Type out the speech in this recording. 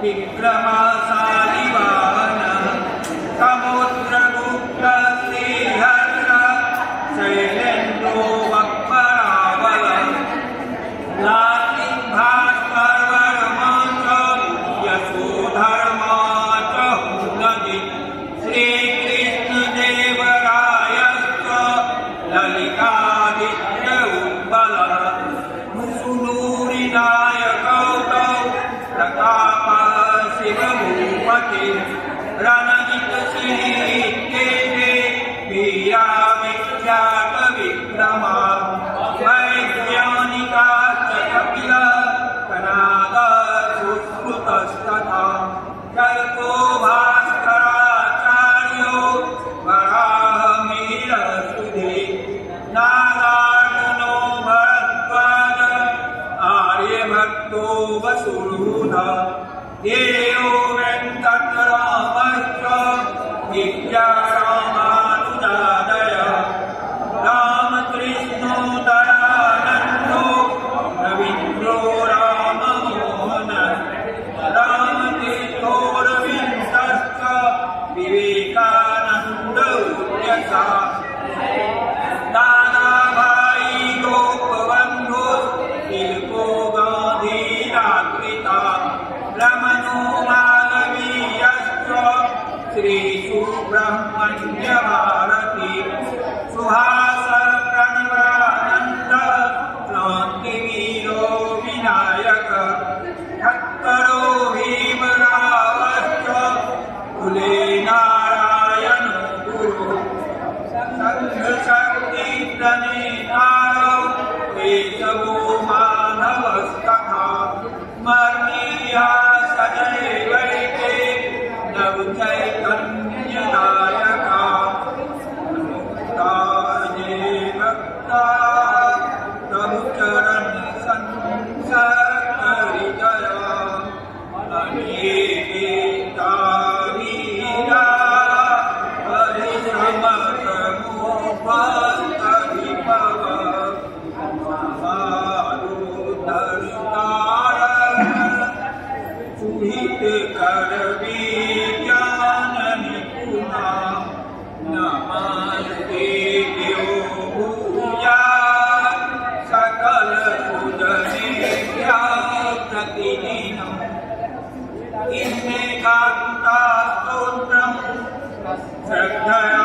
विक्रमशालिवाहन समुद्रगुप्त श्रीहर्ष शैलेन्द्रो वक्परावल नासिभास्करवर्मा च यशोधर्मा च हुनदि श्रीकृष्णदेवरायश्च ललितादित्य उत्पलः मुसुनूरिनायकौ तौ प्रतापः शिवभूपति रणजितशिरीकेते वीर्याविख्यात विक्रमा वैज्ञानिकाश्च कपिलः कनादः सुश्रुतस्तथा कल्पो भास्कराचार्यो वराहमिहिरसुधे नागार्जुनो भरद्वाज आर्यभट्टो वसुरूधः देयो वेङ्कटरामश्च विद्यारामानुजादयः रामकृष्णो दयानन्दो रवीन्द्रो राममोहनः रामतीर्थोऽरविन्दश्च विवेकानन्द उद्यतः दादाभाई गोपबन्धु तिलको गान्धीराकृता रमणो मालवीयश्च श्रीसुब्रह्मण्य भारती सुहासः प्रणवानन्द क्रान्तिवीरो विनायकः ठक्करो भीमरावश्च कुले नारायणो गुरुः संघशक्तिप्रणेतारौ केशवो माधवस्तथा स्मरणीया सदैवैते नवचैतन्यनायका नमोस्ताये भक्ता प्रभुचरण संसर्गहृदया अनेकेता वीरा परिश्रमप्रमुखस्तरिभव सुहित कर विज्ञान निपुणा नमस्ते देव भूया सकल सुजनेभ्यः प्रतिदिनम् इन्मे कान्ता स्तोत्रम् श्रद्धया